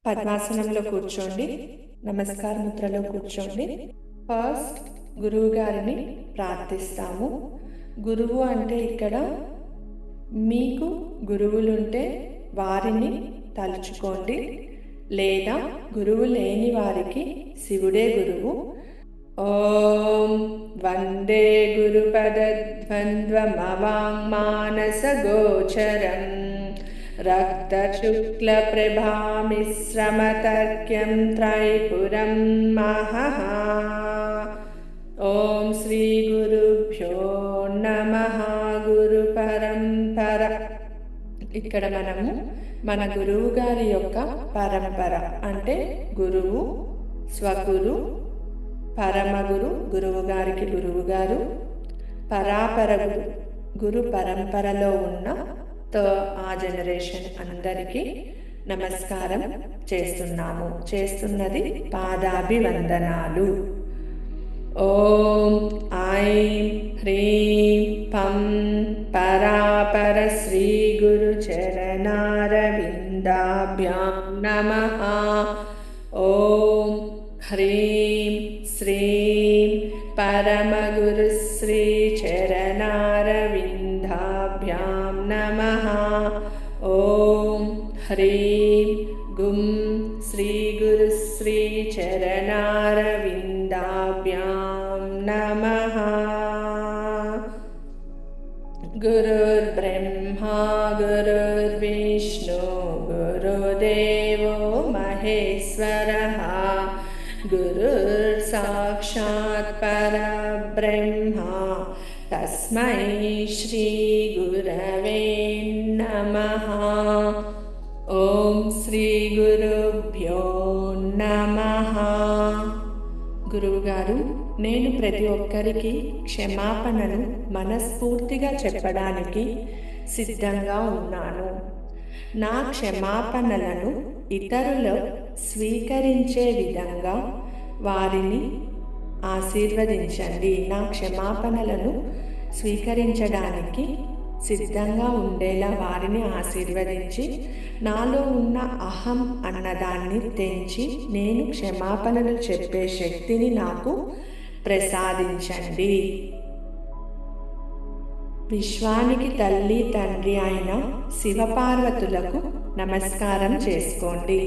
పద్మాసనంలో కూర్చోండి. నమస్కార ముద్రలో కూర్చోండి. ఫస్ట్ గురువు గారిని ప్రార్థిస్తాము. గురువు అంటే ఇక్కడ మీకు గురువులుంటే వారిని తలుచుకోండి, లేదా గురువు లేని వారికి శివుడే గురువు. ఓం వందే గురుపదద్వంద్వమవాంగ్మానసగోచరం రక్తశుక్లప్రభామిశ్రమతర్క్యం త్రైపురం మహః. ఓం శ్రీ గురుభ్యో నమః. గురు పరంపర. ఇక్కడ మనము మన గురువు గారి యొక్క పరంపర అంటే గురువు, స్వగురు, పరమగురు, గురువు గారికి గురువు గారు, పరాపర గురు పరంపరలో ఉన్న ఆ జనరేషన్ అందరికీ నమస్కారం చేస్తున్నది పాదాభివందనాలు. ఓం ఐం హ్రీం పం పరాపర శ్రీ గురు చరణారవిందాభ్యాం నమః. ఓం హ్రీం శ్రీం పరమగురు శ్రీ చరణారవిందాభ్యాం నమః. ఓం హ్రీం గుం శ్రీ గురు శ్రీ చరణారవిందాభ్యాం నమః. గురుర్బ్రహ్మా గురుర్విష్ణు గురుదేవో మహేశ్వరః. గురుర్ సాక్షాత్ పరబ్రహ్మ తస్మై శ్రీ గురవే నమః. ఓం శ్రీ గురుభ్యో నమః. గురువుగారు, నేను ప్రతి ఒక్కరికి క్షమాపణను మనస్ఫూర్తిగా చెప్పడానికి సిద్ధంగా ఉన్నాను. నా క్షమాపణలను ఇతరులు స్వీకరించే విధంగా వారిని ఆశీర్వదించండి. నా క్షమాపణలను స్వీకరించడానికి సిద్ధంగా ఉండేలా వారిని ఆశీర్వదించి నాలో ఉన్న అహం అన్నదాన్ని తెంచి నేను క్షమాపణలు చెప్పే శక్తిని నాకు ప్రసాదించండి. విశ్వానికి తల్లి తండ్రి అయిన శివపార్వతులకు నమస్కారం చేసుకోండి.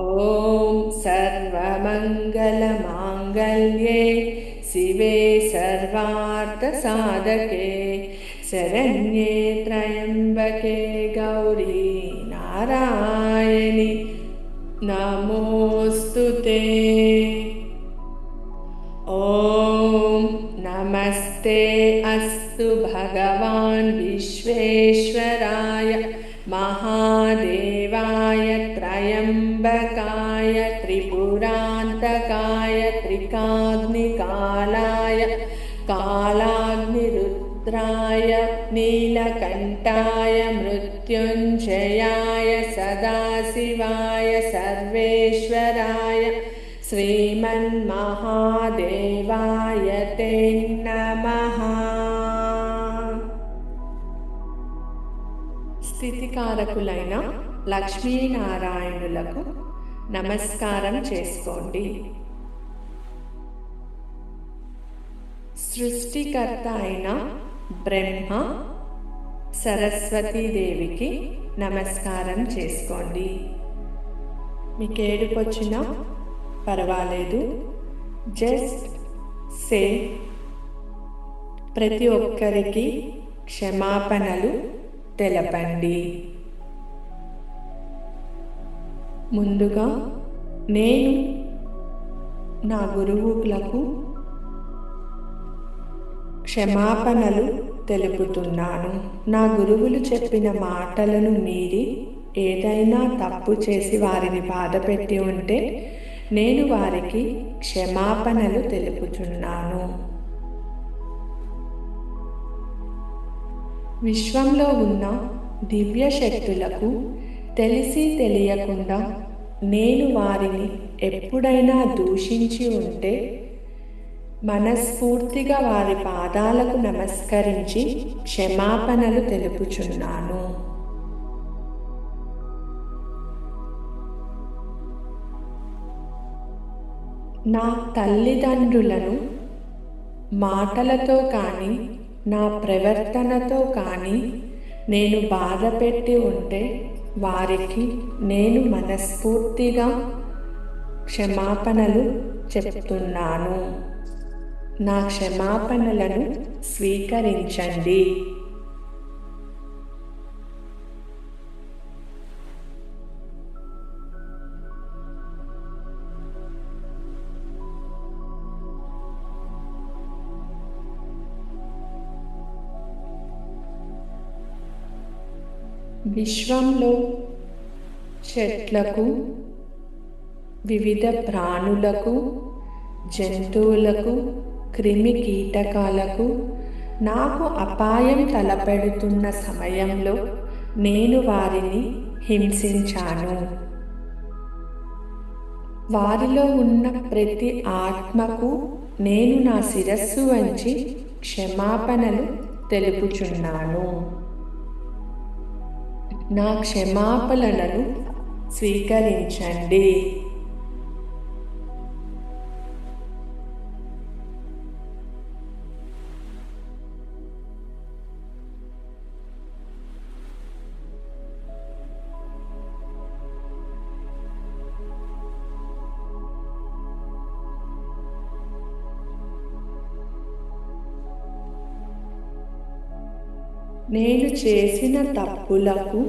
ఓం సర్వమంగళ మాంగళ్యే శివే సర్వార్థ సాధకే శరణ్యే త్రయంబకే గౌరీ నారాయణి నమోస్తుతే. ఓం నమస్తే అస్తు భగవాన్ విశ్వేశ్వరాయ మహాదేవాయ త్రయంబకాయ త్రిపురాంతకాయ త్రికాగ్నికాలాయ కాలాగ్నిరుద్రాయ నీలకంఠాయ మృత్యుంజయాయ సదాశివాయ సర్వేశ్వరాయ శ్రీమన్మహాదేవాయ తే నమః. స్థితికారకులైన లక్ష్మీనారాయణులకు నమస్కారం చేసుకోండి. సృష్టికర్త అయిన బ్రహ్మ సరస్వతీదేవికి నమస్కారం చేసుకోండి. మీకు ఏడుపు వచ్చినా పర్వాలేదు, జస్ట్ సే. ప్రతి ఒక్కరికి క్షమాపణలు తెలపండి. ముందుగా నేను నా గురువులకు క్షమాపణలు తెలుపుతున్నాను. నా గురువులు చెప్పిన మాటలను మీరి ఏదైనా తప్పు చేసి వారిని బాధపెట్టి ఉంటే నేను వారికి క్షమాపణలు తెలుపుతున్నాను. విశ్వంలో ఉన్న దివ్య శక్తులకు తెలిసి తెలియకుండా నేను వారిని ఎప్పుడైనా దూషించి ఉంటే మనస్ఫూర్తిగా వారి పాదాలకు నమస్కరించి క్షమాపణలు తెలుపుచున్నాను. నా తల్లిదండ్రులను మాటలతో కానీ నా ప్రవర్తనతో కానీ నేను బాధ పెట్టి ఉంటే వారికి నేను మనస్ఫూర్తిగా క్షమాపణలు చెప్తున్నాను. నా క్షమాపణలను స్వీకరించండి. విశ్వంలో చెట్లకు, వివిధ ప్రాణులకు, జంతువులకు, క్రిమి కీటకాలకు నాకు అపాయం తలపెడుతున్న సమయంలో నేను వారిని హింసించాను. వారిలో ఉన్న ప్రతి ఆత్మకు నేను నా శిరస్సు వంచి క్షమాపణలు తెలుపుచున్నాను. నా క్షమాపణలను స్వీకరించండి. నేను చేసిన తప్పులకు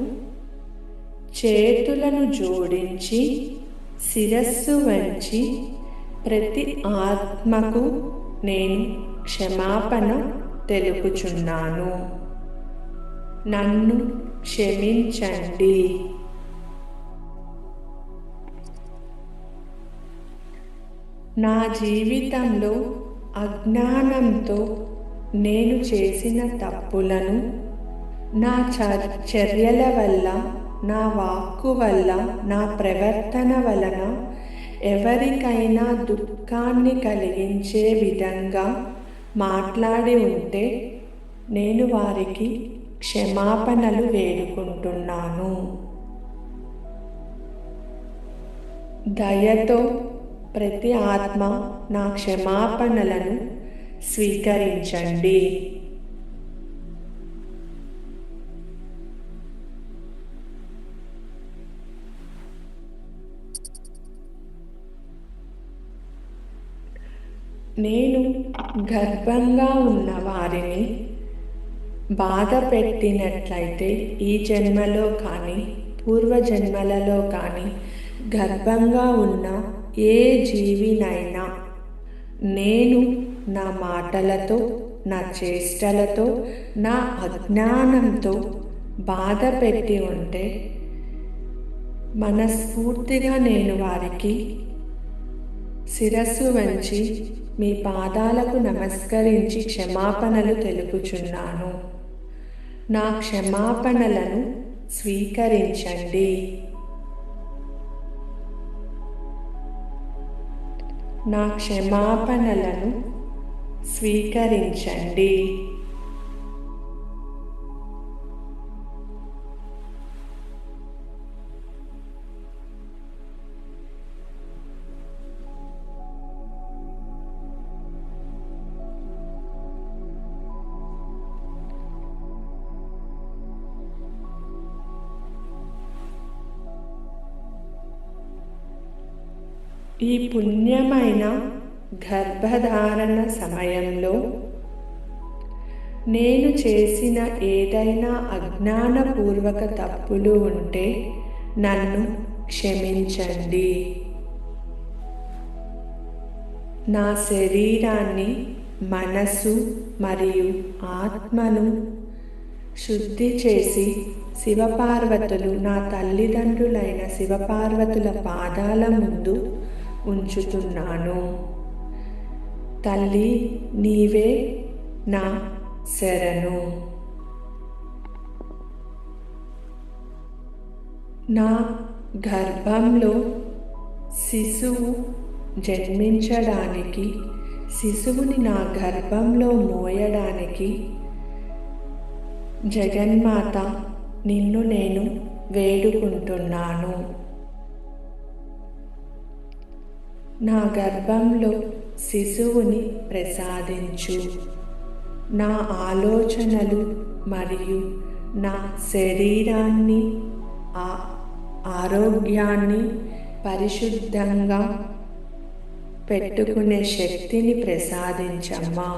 చేతులను జోడించి శిరస్సు వంచి ప్రతి ఆత్మకు నేను క్షమాపణ తెలుపుచున్నాను. నన్ను క్షమించండి. నా జీవితంలో అజ్ఞానంతో నేను చేసిన తప్పులను నా చర్యల వల్ల, నా వాక్కు వల్ల, నా ప్రవర్తన వలన ఎవరికైనా దుఃఖాన్ని కలిగించే విధంగా మాట్లాడి ఉంటే నేను వారికి క్షమాపణలు వేడుకుంటున్నాను. దయతో ప్రతి ఆత్మ నా క్షమాపణలను స్వీకరించండి. నేను గర్భంగా ఉన్న వారిని బాధ పెట్టినట్లయితే ఈ జన్మలో కానీ పూర్వజన్మలలో కానీ గర్భంగా ఉన్న ఏ జీవినైనా నేను నా మాటలతో, నా చేష్టలతో, నా అజ్ఞానంతో బాధ పెట్టి ఉంటే మనస్ఫూర్తిగా నేను వారికి శిరస్సు వంచి మీ పాదాలకు నమస్కరించి క్షమాపణలు తెలుపుచున్నాను. నా క్షమాపణలను స్వీకరించండి. నా క్షమాపణలను స్వీకరించండి. ఈ పుణ్యమైన గర్భధారణ సమయంలో నేను చేసిన ఏదైనా అజ్ఞానపూర్వక తప్పులు ఉంటే నన్ను క్షమించండి. నా శరీరాన్ని, మనసు మరియు ఆత్మను శుద్ధి చేసి శివపార్వతులు, నా తల్లిదండ్రులైన శివపార్వతుల పాదాల ముందు ఉంచుతున్నాను. తల్లి, నీవే నా శరణు. నా గర్భంలో శిశువు జన్మించడానికి, శిశువుని నా గర్భంలో మోయడానికి జగన్మాత నిన్ను నేను వేడుకుంటున్నాను. నా గర్భంలో శిశువుని ప్రసాదించు. నా ఆలోచనలు మరియు నా శరీరాన్ని ఆరోగ్యాన్ని పరిశుద్ధంగా పెట్టుకునే శక్తిని ప్రసాదించమ్మా.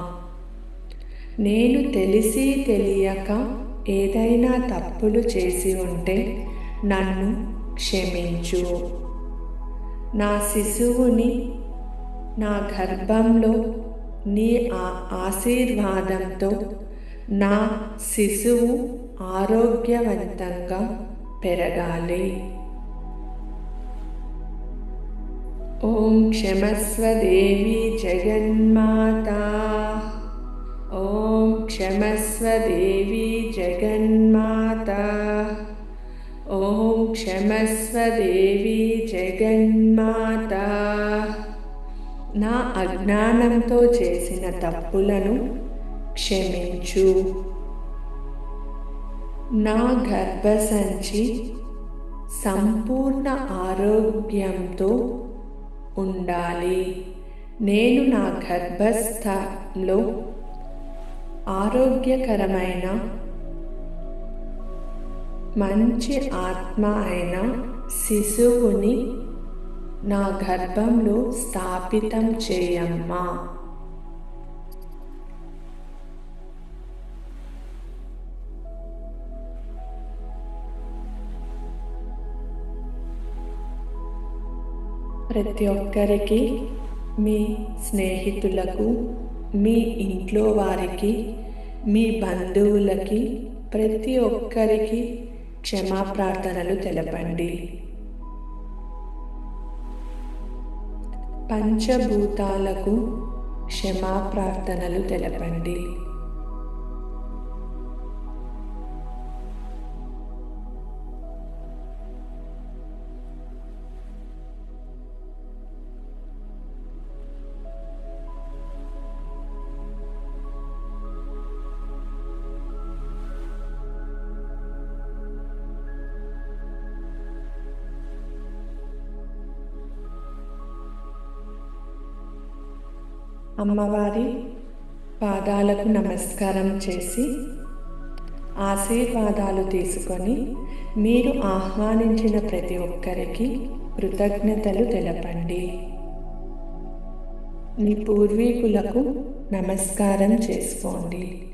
నేను తెలిసి తెలియక ఏదైనా తప్పులు చేసి ఉంటే నన్ను క్షమించు. నా శిశువుని నా గర్భంలో నీ ఆశీర్వాదంతో నా శిశువు ఆరోగ్యవంతంగా పెరగాలి. ఓం క్షమస్వ దేవి జగన్మాతా. ఓం క్షమస్వ దేవి జగన్మాతా. ఓం క్షమస్వ దేవి జగన్మాతా. నా అజ్ఞానంతో చేసిన తప్పులను క్షమించు. నా గర్భసంచి సంపూర్ణ ఆరోగ్యంతో ఉండాలి. నేను నా గర్భస్థంలో ఆరోగ్యకరమైన మంచి ఆత్మ అయిన శిశువుని నా గర్భంలో స్థాపితం చేయమ్మా. ప్రతి ఒక్కరికి, మీ స్నేహితులకు, మీ ఇంట్లో వారికి, మీ బంధువులకి, ప్రతి ఒక్కరికి క్షమాప్రార్థనలు తెలపండి. పంచభూతాలకు క్షమాప్రార్థనలు తెలపండి. అమ్మవారి పాదాలకు నమస్కారం చేసి ఆశీర్వాదాలు తీసుకొని మీరు ఆహ్వానించిన ప్రతి ఒక్కరికి కృతజ్ఞతలు తెలపండి. మీ పూర్వీకులకు నమస్కారం చేసుకోండి.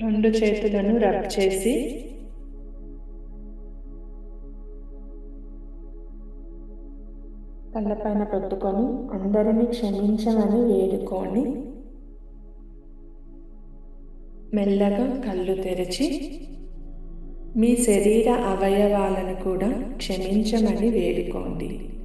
రెండు చేతులను రబ్ చేసి కళ్ళపైన పెట్టుకొని అందరినీ క్షమించమని వేడుకొని మెల్లగా కళ్ళు తెరిచి మీ శరీర అవయవాలను కూడా క్షమించమని వేడుకోండి.